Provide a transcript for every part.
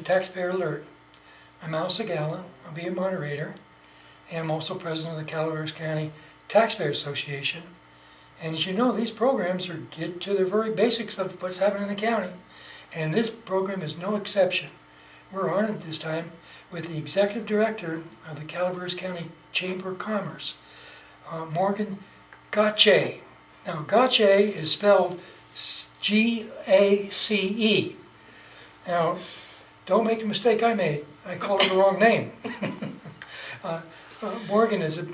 Taxpayer Alert. I'm Al Segala, I'll be a moderator, and I'm also president of the Calaveras County Taxpayer Association. And as you know, these programs get to the very basics of what's happening in the county, and this program is no exception. We're honored this time with the Executive Director of the Calaveras County Chamber of Commerce, Morgan Gace. Now, Gace is spelled G-A-C-E. Now, don't make the mistake I made. I called her the wrong name. Morgan is a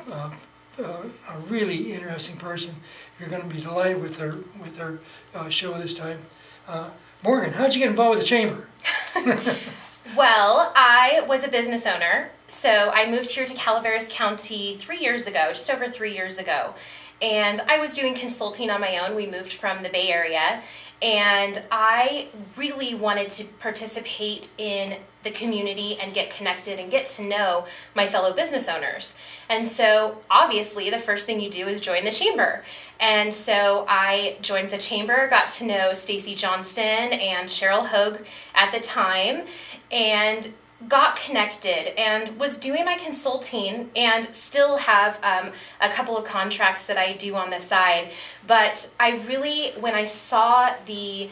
really interesting person. You're going to be delighted with her show this time. Morgan, how'd you get involved with the chamber? Well, I was a business owner, so I moved here to Calaveras County 3 years ago, just over 3 years ago. And I was doing consulting on my own. We moved from the Bay Area, and I really wanted to participate in the community and get connected and get to know my fellow business owners. And so obviously the first thing you do is join the chamber. And so I joined the chamber, got to know Stacy Johnston and Cheryl Hogue at the time, and got connected and was doing my consulting and still have a couple of contracts that I do on the side. But I really, when I saw the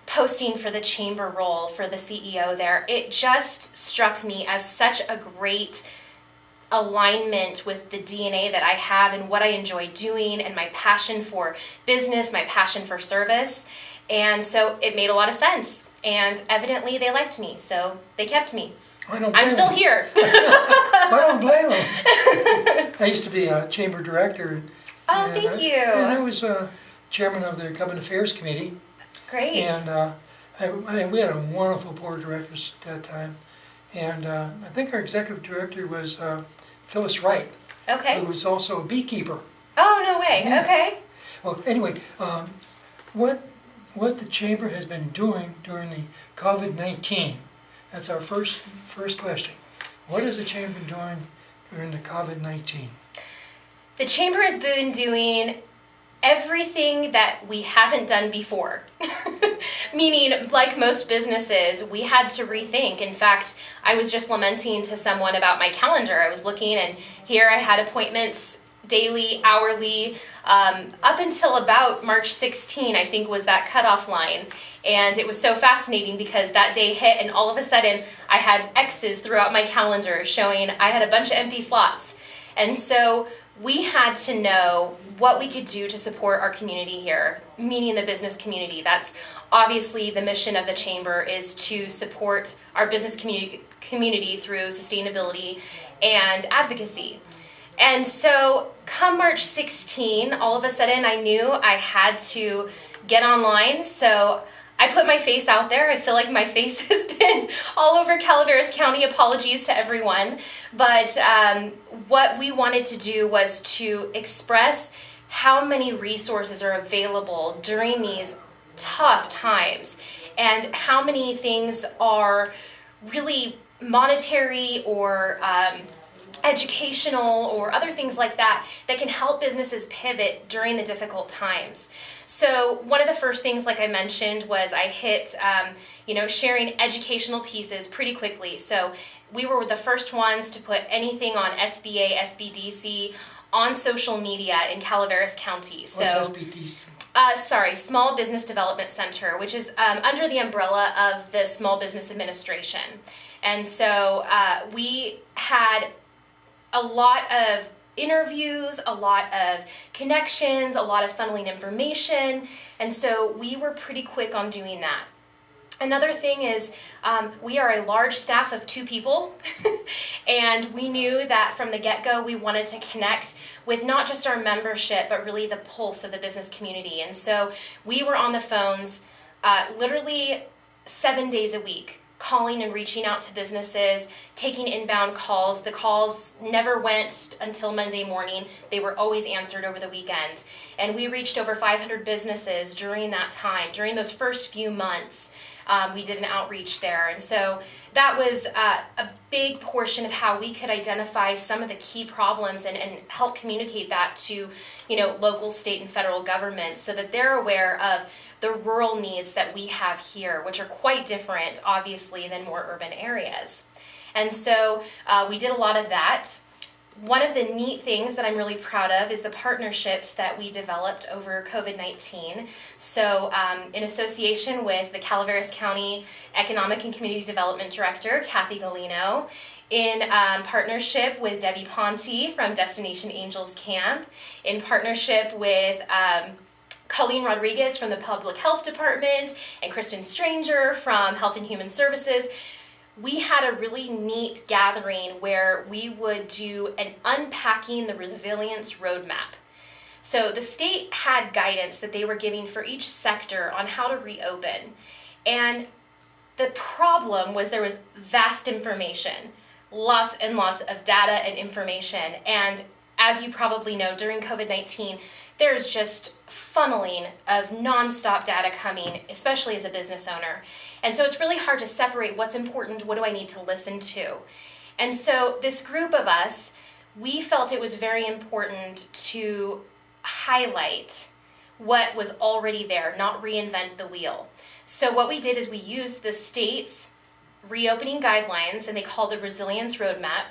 posting for the chamber role for the CEO there, it just struck me as such a great alignment with the DNA that I have and what I enjoy doing and my passion for business, my passion for service. And so it made a lot of sense. And evidently they liked me, so they kept me. I'm still here. I don't blame them. I used to be a chamber director. Oh, thank you. And I was chairman of the Government Affairs Committee. Great. And we had a wonderful board of directors at that time. And I think our executive director was Phyllis Wright. Okay. Who was also a beekeeper. Oh, no way. Yeah. Okay. Well, anyway, what the chamber has been doing during the COVID-19. That's our first question. What has the chamber been doing during the COVID-19? The chamber has been doing everything that we haven't done before. Meaning, like most businesses, we had to rethink. In fact, I was just lamenting to someone about my calendar. I was looking, and here I had appointments daily, hourly, up until about March 16, I think was that cutoff line. And it was so fascinating because that day hit and all of a sudden I had X's throughout my calendar showing I had a bunch of empty slots. And so we had to know what we could do to support our community here, meaning the business community. That's obviously the mission of the chamber, is to support our business community through sustainability and advocacy. And so come March 16, all of a sudden I knew I had to get online. So I put my face out there. I feel like my face has been all over Calaveras County. Apologies to everyone. But what we wanted to do was to express how many resources are available during these tough times and how many things are really monetary or educational or other things like that that can help businesses pivot during the difficult times. So one of the first things, like I mentioned, was I hit sharing educational pieces pretty quickly. So we were the first ones to put anything on SBA, SBDC on social media in Calaveras County. So what's SBDC? Small Business Development Center, which is under the umbrella of the Small Business Administration. And so we had a lot of interviews, a lot of connections, a lot of funneling information, and so we were pretty quick on doing that. Another thing is we are a large staff of 2 people, and we knew that from the get-go we wanted to connect with not just our membership, but really the pulse of the business community. And so we were on the phones literally 7 days a week, calling and reaching out to businesses, taking inbound calls. The calls never went until Monday morning. They were always answered over the weekend. And we reached over 500 businesses during that time. During those first few months, we did an outreach there. And so that was a big portion of how we could identify some of the key problems and help communicate that to local, state, and federal governments so that they're aware of the rural needs that we have here, which are quite different, obviously, than more urban areas. And so we did a lot of that. One of the neat things that I'm really proud of is the partnerships that we developed over COVID-19. So in association with the Calaveras County Economic and Community Development Director, Kathy Galino, in partnership with Debbie Ponte from Destination Angels Camp, in partnership with Colleen Rodriguez from the Public Health Department, and Kristen Stranger from Health and Human Services, we had a really neat gathering where we would do an unpacking the resilience roadmap. So the state had guidance that they were giving for each sector on how to reopen. And the problem was there was vast information, lots and lots of data and information. And as you probably know, during COVID-19, there's just funneling of nonstop data coming, especially as a business owner. And so it's really hard to separate what's important, what do I need to listen to. And so this group of us, we felt it was very important to highlight what was already there, not reinvent the wheel. So what we did is we used the state's reopening guidelines, and they called the Resilience Roadmap.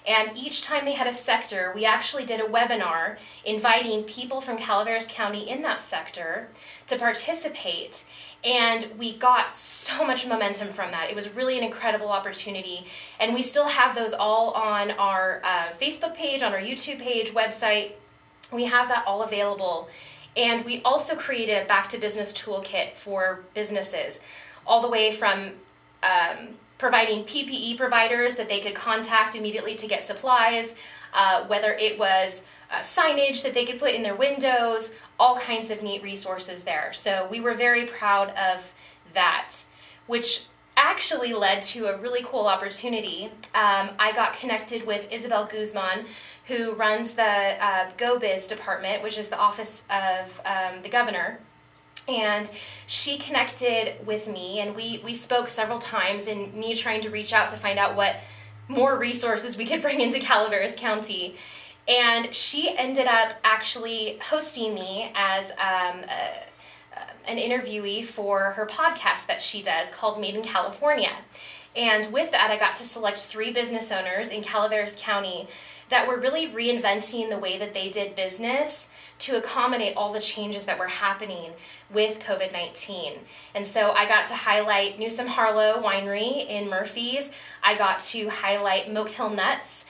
And each time they had a sector, we actually did a webinar inviting people from Calaveras County in that sector to participate. And we got so much momentum from that. It was really an incredible opportunity. And we still have those all on our Facebook page, on our YouTube page, website. We have that all available. And we also created a Back to Business toolkit for businesses, all the way from providing PPE providers that they could contact immediately to get supplies, whether it was signage that they could put in their windows, all kinds of neat resources there. So we were very proud of that, which actually led to a really cool opportunity. I got connected with Isabel Guzman, who runs the GoBiz department, which is the office of the governor. And she connected with me, and we spoke several times, in me trying to reach out to find out what more resources we could bring into Calaveras County. And she ended up actually hosting me as an interviewee for her podcast that she does called Made in California. And with that, I got to select 3 business owners in Calaveras County that were really reinventing the way that they did business to accommodate all the changes that were happening with COVID-19. And so I got to highlight Newsom Harlow Winery in Murphy's. I got to highlight Moke Hill Nuts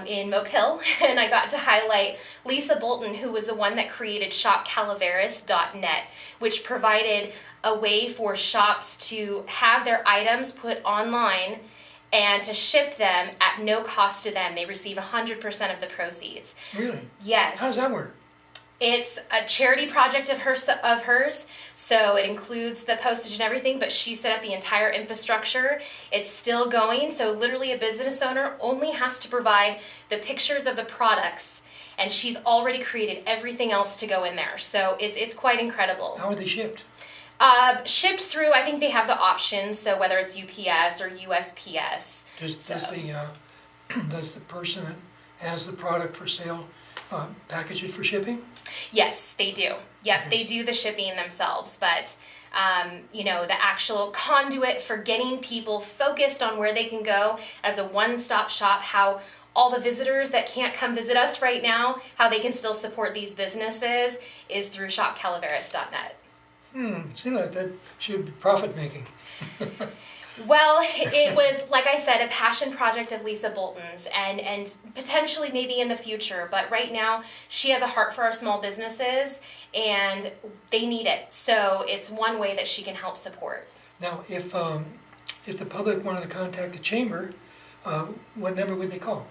in Moke Hill. And I got to highlight Lisa Bolton, who was the one that created shopcalaveras.net, which provided a way for shops to have their items put online and to ship them at no cost to them. They receive 100% of the proceeds. Really? Yes. How does that work? It's a charity project of hers, so it includes the postage and everything, but she set up the entire infrastructure. It's still going, so literally a business owner only has to provide the pictures of the products, and she's already created everything else to go in there. So it's quite incredible. How are they shipped? Shipped through, I think they have the options, so whether it's UPS or USPS. Does the person that has the product for sale package it for shipping? Yes, they do. Yep, okay. They do the shipping themselves, but the actual conduit for getting people focused on where they can go as a one-stop shop, how all the visitors that can't come visit us right now, how they can still support these businesses, is through shopcalaveras.net. Seems like that should be profit-making. Well, it was, like I said, a passion project of Lisa Bolton's, and potentially maybe in the future, but right now she has a heart for our small businesses, and they need it. So it's one way that she can help support. Now, if the public wanted to contact the chamber, what number would they call?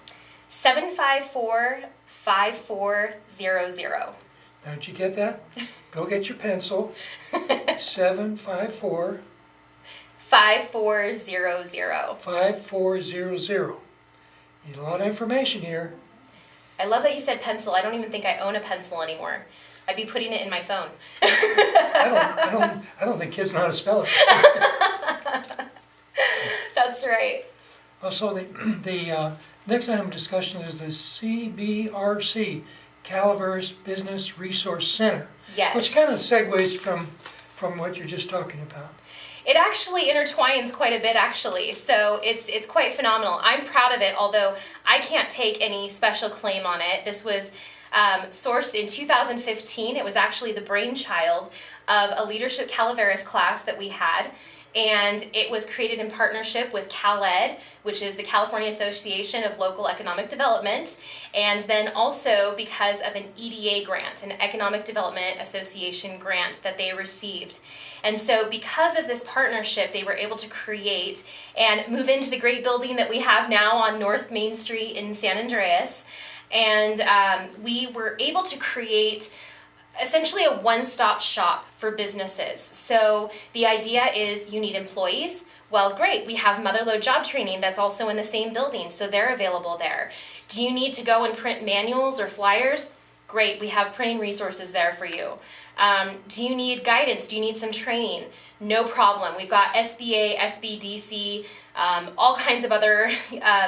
754-5400. Now, did you get that? Go get your pencil. 754 5400. 5400. Need a lot of information here. I love that you said pencil. I don't even think I own a pencil anymore. I'd be putting it in my phone. I don't think kids know how to spell it. That's right. Also, the next item of discussion is the Cbrc, Calaveras Business Resource Center. Yes. Which kind of segues from from what you're just talking about? It actually intertwines quite a bit, actually. So it's quite phenomenal. I'm proud of it, although I can't take any special claim on it. This was sourced in 2015. It was actually the brainchild of a leadership Calaveras class that we had. And it was created in partnership with CalEd, which is the California Association of Local Economic Development, and then also because of an EDA grant, an Economic Development Association grant that they received. And so because of this partnership, they were able to create and move into the great building that we have now on North Main Street in San Andreas. And we were able to create essentially a one-stop shop for businesses. So the idea is you need employees. Well, great, we have motherlode job training that's also in the same building, so they're available there. Do you need to go and print manuals or flyers? Great, we have printing resources there for you. Do you need guidance? Do you need some training? No problem. We've got SBA, SBDC, all kinds of other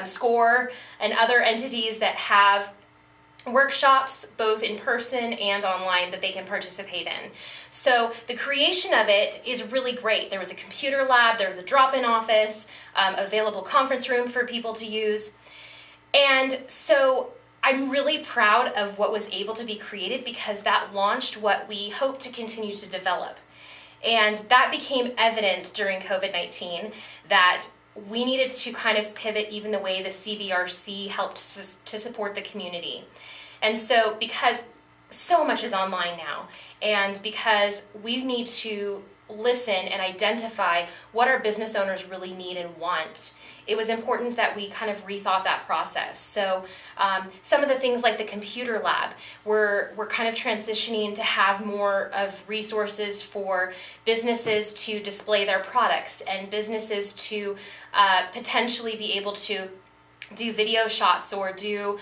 SCORE and other entities that have workshops both in person and online that they can participate in. So the creation of it is really great. There was a computer lab, there was a drop-in office, available conference room for people to use. And so I'm really proud of what was able to be created because that launched what we hope to continue to develop. And that became evident during COVID-19 that we needed to kind of pivot even the way the Cbrc helped to support the community. And so because so much is online now, and because we need to listen and identify what our business owners really need and want, it was important that we kind of rethought that process. So some of the things like the computer lab, we're kind of transitioning to have more of resources for businesses to display their products and businesses to potentially be able to do video shots or do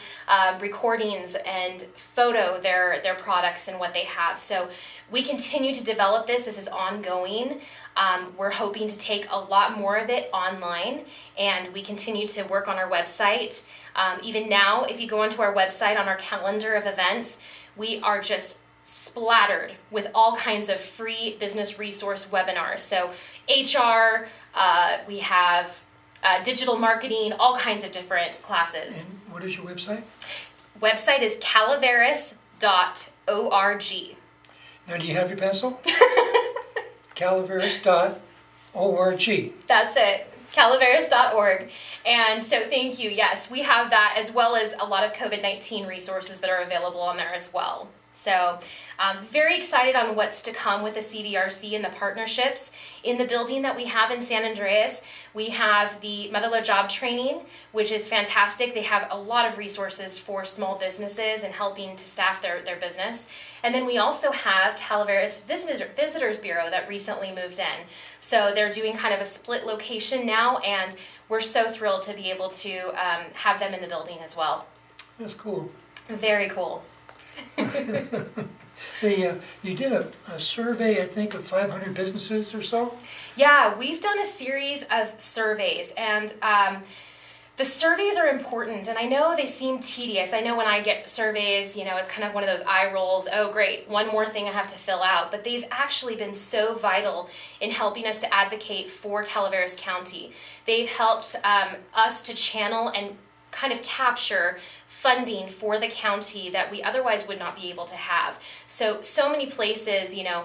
recordings and photo their products and what they have. So we continue to develop this. This is ongoing. We're hoping to take a lot more of it online, and we continue to work on our website. Even now, if you go onto our website on our calendar of events, we are just splattered with all kinds of free business resource webinars. So HR, we have digital marketing, all kinds of different classes. And what is your website? Website is calaveras.org. Now, do you have your pencil? Calaveras.org. That's it, calaveras.org. And so thank you. Yes, we have that as well as a lot of COVID-19 resources that are available on there as well. So I'm very excited on what's to come with the Cbrc and the partnerships. In the building that we have in San Andreas, we have the Motherlode Job Training, which is fantastic. They have a lot of resources for small businesses and helping to staff their business. And then we also have Calaveras Visitors Bureau that recently moved in. So they're doing kind of a split location now, and we're so thrilled to be able to have them in the building as well. That's cool. Very cool. You did a survey, I think, of 500 businesses or so? Yeah, we've done a series of surveys, and the surveys are important, and I know they seem tedious. I know when I get surveys, you know, it's kind of one of those eye rolls, oh great, one more thing I have to fill out, but they've actually been so vital in helping us to advocate for Calaveras County. They've helped us to channel and kind of capture funding for the county that we otherwise would not be able to have. So many places, you know,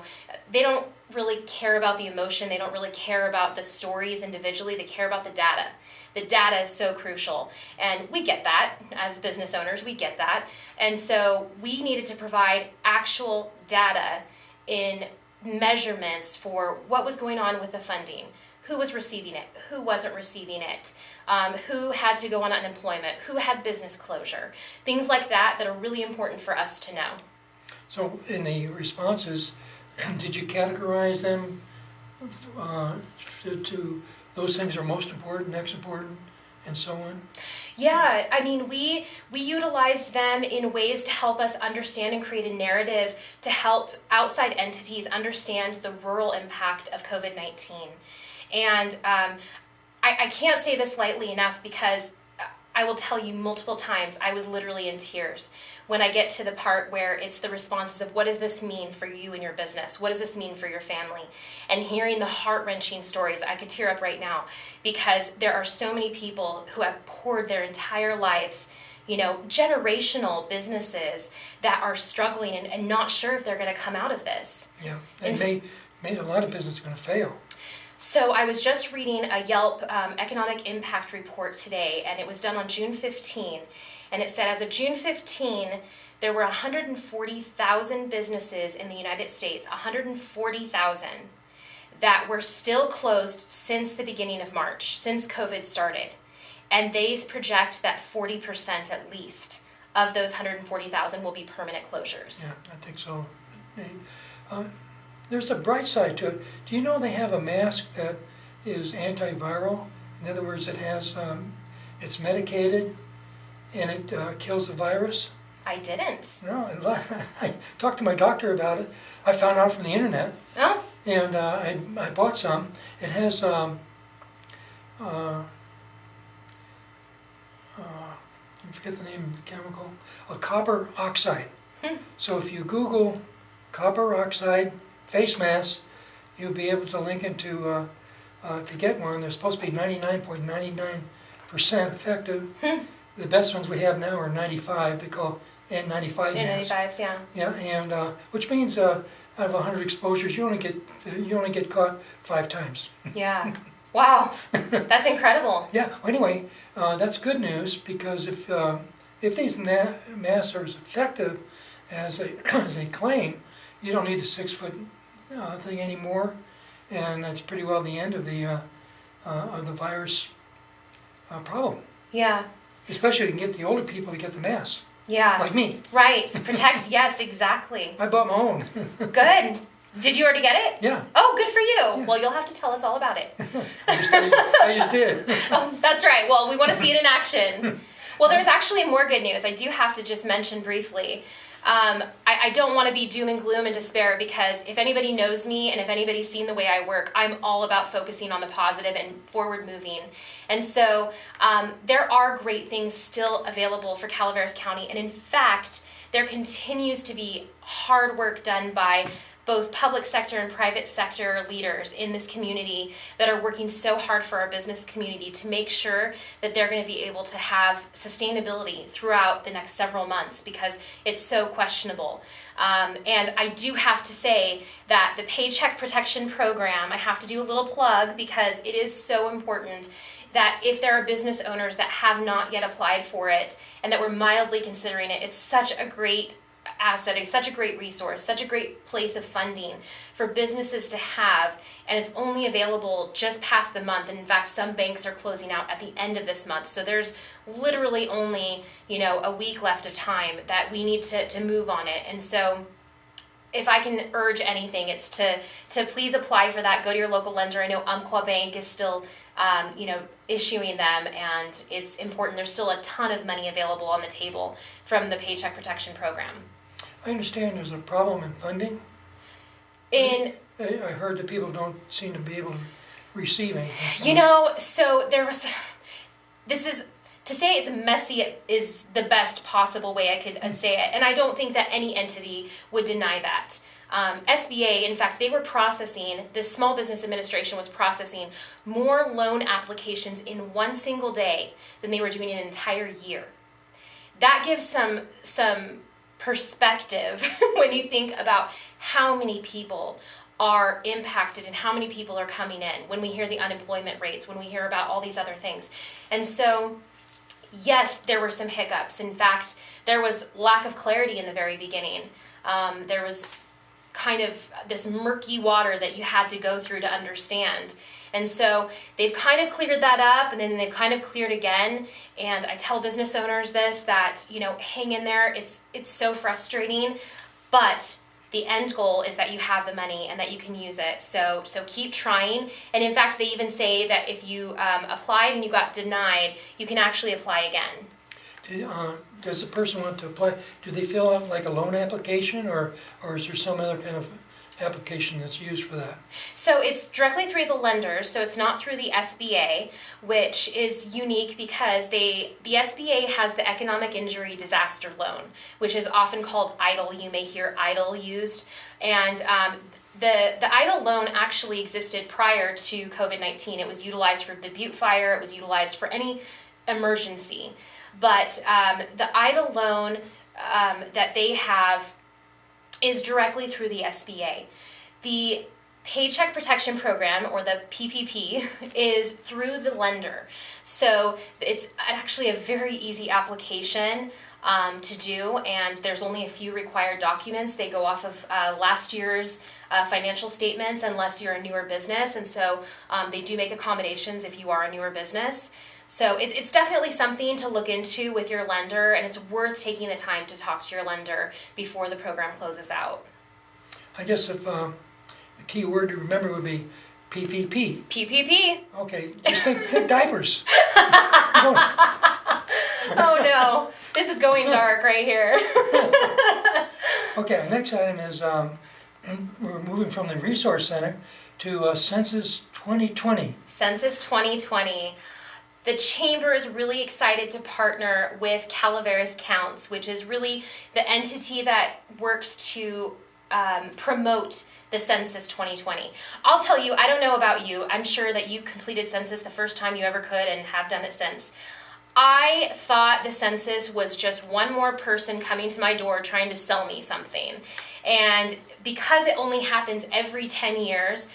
they don't really care about the emotion, they don't really care about the stories individually, they care about the data. The data is so crucial, and we get that as business owners, we get that. And so we needed to provide actual data in measurements for what was going on with the funding. Who was receiving it? Who wasn't receiving it? Who had to go on unemployment? Who had business closure? Things like that that are really important for us to know. So in the responses, did you categorize them to those things are most important, next important, and so on? Yeah, I mean, we utilized them in ways to help us understand and create a narrative to help outside entities understand the rural impact of COVID-19. And I can't say this lightly enough because I will tell you multiple times, I was literally in tears when I get to the part where it's the responses of what does this mean for you and your business? What does this mean for your family? And hearing the heart-wrenching stories, I could tear up right now because there are so many people who have poured their entire lives, you know, generational businesses that are struggling and not sure if they're going to come out of this. Yeah, and a lot of business are going to fail. So I was just reading a Yelp economic impact report today, and it was done on June 15. And it said as of June 15, there were 140,000 businesses in the United States, 140,000, that were still closed since the beginning of March, since COVID started. And they project that 40% at least of those 140,000 will be permanent closures. Yeah, I think so. There's a bright side to it. Do you know they have a mask that is antiviral? In other words, it has, it's medicated and it kills the virus? I didn't. No, and I talked to my doctor about it. I found out from the internet. Oh? And I bought some. It has, I forget the name of the chemical, copper oxide. So if you Google copper oxide face mask, you'll be able to link into to get one. They're supposed to be 99.99% effective. The best ones we have now are 95. They call N95 masks. N95s, yeah. Yeah, and which means out of 100 exposures, you only get caught 5 times. Yeah. Wow, that's incredible. Yeah. Well, anyway, that's good news because if these masks are as effective as they claim, you don't need the 6-foot thing anymore, and that's pretty well the end of the virus problem. Yeah. Especially if you can get the older people to get the mask. Yeah. Like me. Right. To protect. Yes, exactly. I bought my own. Good. Did you already get it? Yeah. Oh, good for you. Yeah. Well, you'll have to tell us all about it. I just did. Oh, that's right. Well, we want to see it in action. Well, there's actually more good news. I do have to just mention briefly. I don't want to be doom and gloom and despair because if anybody knows me and if anybody's seen the way I work, I'm all about focusing on the positive and forward moving. And so there are great things still available for Calaveras County. And in fact, there continues to be hard work done by both public sector and private sector leaders in this community that are working so hard for our business community to make sure that they're going to be able to have sustainability throughout the next several months because it's so questionable. And I do have to say that the Paycheck Protection Program, I have to do a little plug because it is so important that if there are business owners that have not yet applied for it and that were mildly considering it, it's such a great asset, it's such a great resource, such a great place of funding for businesses to have, and it's only available just past the month. And in fact, some banks are closing out at the end of this month, so there's literally only, you know, a week left of time that we need to move on it. And so if I can urge anything, it's to please apply for that. Go to your local lender. I know Umpqua Bank is still issuing them, and it's important. There's still a ton of money available on the table from the Paycheck Protection Program. I understand there's a problem in funding. I heard that people don't seem to be able to receive anything. You know, so there was, this is, to say it's messy is the best possible way I could say it, and I don't think that any entity would deny that. SBA, in fact, they were processing, the Small Business Administration was processing more loan applications in one single day than they were doing in an entire year. That gives some perspective when you think about how many people are impacted and how many people are coming in when we hear the unemployment rates, when we hear about all these other things. And so, yes, there were some hiccups. In fact, there was lack of clarity in the very beginning. There was kind of this murky water that you had to go through to understand. And so they've kind of cleared that up, and then they've kind of cleared again. And I tell business owners this, that, you know, hang in there. It's so frustrating, but the end goal is that you have the money and that you can use it. So keep trying. And in fact, they even say that if you applied and you got denied, you can actually apply again. Does the person want to apply? Do they fill out like a loan application, or is there some other kind of application that's used for that? So it's directly through the lenders, so it's not through the SBA, which is unique because the SBA has the Economic Injury Disaster Loan, which is often called EIDL. You may hear EIDL used. And the EIDL loan actually existed prior to COVID-19. It was utilized for the Butte Fire. It was utilized for any emergency. But the EIDL loan that they have is directly through the SBA. The Paycheck Protection Program, or the PPP, is through the lender. So it's actually a very easy application to do, and there's only a few required documents. They go off of last year's financial statements unless you're a newer business, and so they do make accommodations if you are a newer business. So it's definitely something to look into with your lender, and it's worth taking the time to talk to your lender before the program closes out. I guess if the key word to remember would be PPP. PPP. Okay, just think diapers. Oh no, this is going dark right here. Okay, our next item is we're moving from the Resource Center to Census 2020. Census 2020. The Chamber is really excited to partner with Calaveras Counts, which is really the entity that works to promote the Census 2020. I'll tell you, I don't know about you, I'm sure that you completed census the first time you ever could and have done it since. I thought the census was just one more person coming to my door trying to sell me something. And because it only happens every 10 years,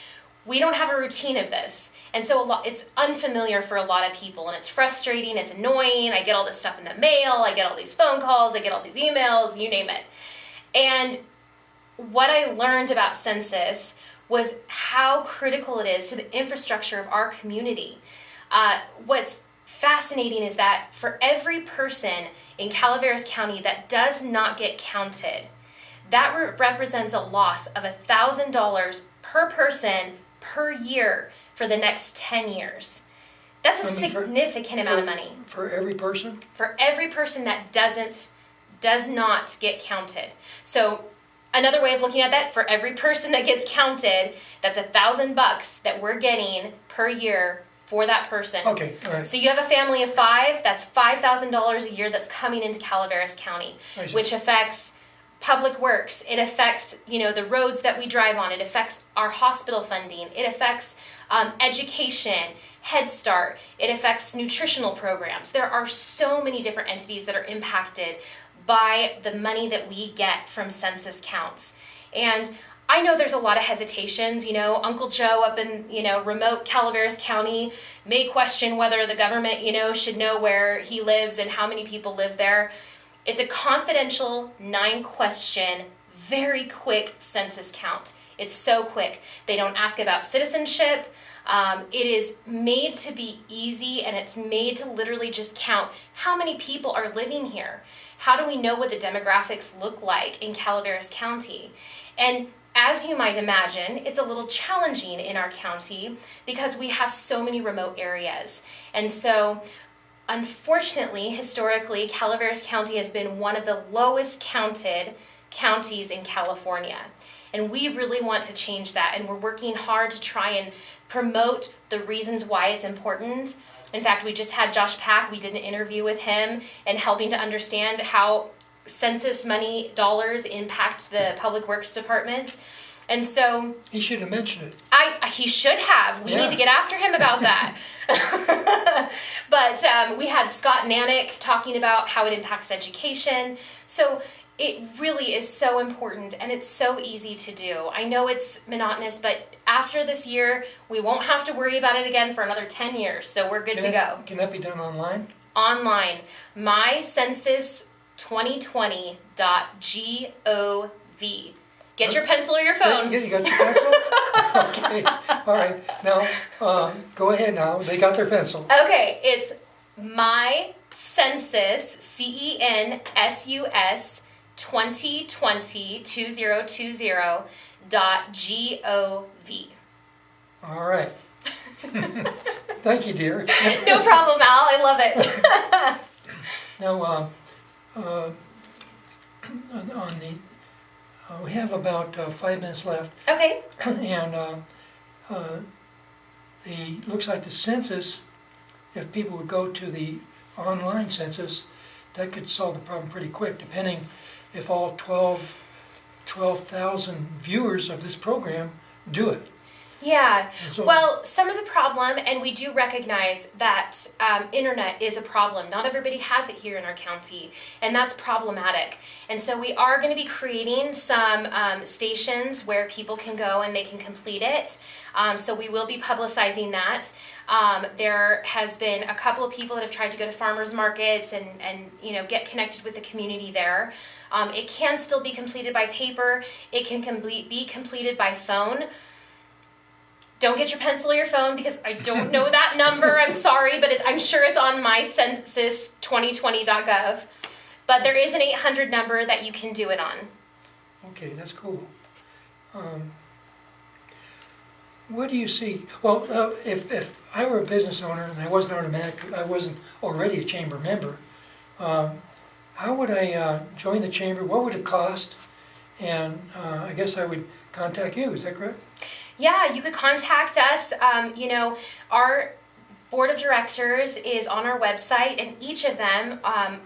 we don't have a routine of this. And so it's unfamiliar for a lot of people, and it's frustrating, it's annoying. I get all this stuff in the mail, I get all these phone calls, I get all these emails, you name it. And what I learned about census was how critical it is to the infrastructure of our community. What's fascinating is that for every person in Calaveras County that does not get counted, that represents a loss of $1,000 per person per year for the next 10 years. That's a significant amount of money. For every person? For every person that does not get counted. So another way of looking at that, for every person that gets counted, that's $1,000 that we're getting per year for that person. Okay, all right. So you have a family of 5, that's $5,000 a year that's coming into Calaveras County, which affects public works. It affects, the roads that we drive on. It affects our hospital funding. It affects education, Head Start. It affects nutritional programs. There are so many different entities that are impacted by the money that we get from census counts. And I know there's a lot of hesitations. Uncle Joe up in, remote Calaveras County may question whether the government, should know where he lives and how many people live there. It's a confidential, 9-question, very quick census count. It's so quick. They don't ask about citizenship. It is made to be easy, and it's made to literally just count how many people are living here. How do we know what the demographics look like in Calaveras County? And as you might imagine, it's a little challenging in our county because we have so many remote areas. And so, unfortunately, historically, Calaveras County has been one of the lowest counted counties in California. And we really want to change that, and we're working hard to try and promote the reasons why it's important. In fact, we just had Josh Pack, we did an interview with him, and helping to understand how census money dollars impact the Public Works Department. And so he should have mentioned it. He should have. We need to get after him about that. But we had Scott Nanick talking about how it impacts education. So it really is so important, and it's so easy to do. I know it's monotonous, but after this year, we won't have to worry about it again for another 10 years, so we're good to go. Can that be done online? Online. mycensus2020.gov. Get your pencil or your phone. You got your pencil? Okay. All right. Now, go ahead now. They got their pencil. Okay. It's mycensus, CENSUS, 2020.gov. All right. Thank you, dear. No problem, Al. I love it. Now, on the We have about 5 minutes left, Okay. and looks like the census, if people would go to the online census, that could solve the problem pretty quick, depending if all 12,000 viewers of this program do it. Yeah, So- well, some of the problem, and we do recognize that internet is a problem. Not everybody has it here in our county, and that's problematic. And so we are going to be creating some stations where people can go and they can complete it. So we will be publicizing that. There has been a couple of people that have tried to go to farmers markets and get connected with the community there. It can still be completed by paper. It can be completed by phone. Don't get your pencil or your phone because I don't know that number. I'm sorry, but I'm sure it's on my census2020.gov. But there is an 800 number that you can do it on. Okay, that's cool. What do you see? Well, if I were a business owner and I wasn't already a chamber member, how would I join the chamber? What would it cost? And I guess I would contact you. Is that correct? Yeah, you could contact us. Our board of directors is on our website, and each of them,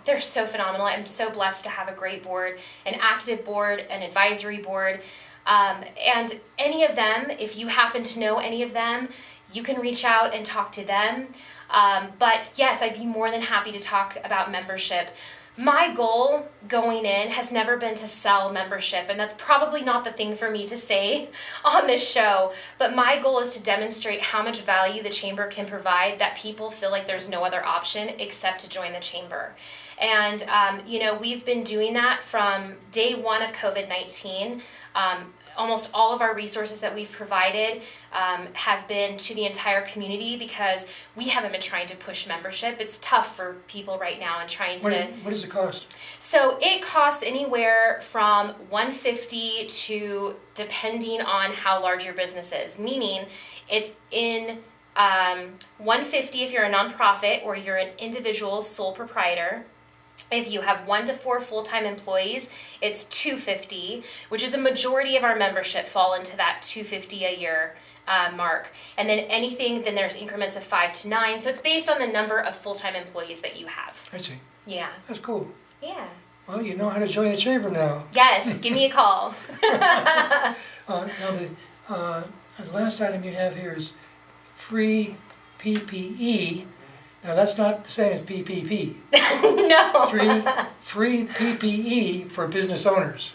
they're so phenomenal. I'm so blessed to have a great board, an active board, an advisory board. And any of them, if you happen to know any of them, you can reach out and talk to them. But yes, I'd be more than happy to talk about membership. My goal going in has never been to sell membership, and that's probably not the thing for me to say on this show, but my goal is to demonstrate how much value the chamber can provide that people feel like there's no other option except to join the chamber. And, we've been doing that from day one of COVID-19. Almost all of our resources that we've provided have been to the entire community because we haven't been trying to push membership. It's tough for people right now and trying to... What does it cost? So it costs anywhere from $150 to, depending on how large your business is, meaning it's in $150 if you're a nonprofit or you're an individual sole proprietor. If you have 1 to 4 full-time employees, it's $250, which is a majority of our membership fall into that $250 a year mark. And then then there's increments of 5 to 9. So it's based on the number of full-time employees that you have. I see. Yeah. That's cool. Yeah. Well, you know how to join the chamber now. Yes, give me a call. Now, the last item you have here is free PPE. Now, that's not the same as PPP. No. Free PPE for business owners.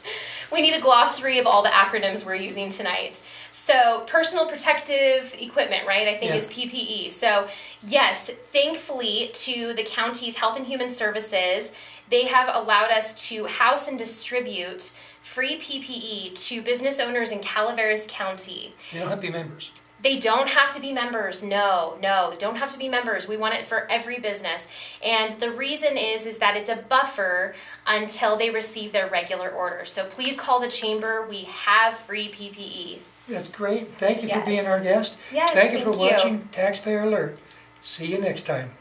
We need a glossary of all the acronyms we're using tonight. So, personal protective equipment, right, I think is PPE. So, yes, thankfully to the county's Health and Human Services, they have allowed us to house and distribute free PPE to business owners in Calaveras County. They don't have to be members. They don't have to be members. No, they don't have to be members. We want it for every business. And the reason is that it's a buffer until they receive their regular order. So please call the chamber. We have free PPE. That's great. Thank you for Yes. being our guest. Yes, Thank you for thank you. watching Taxpayer Alert. See you next time.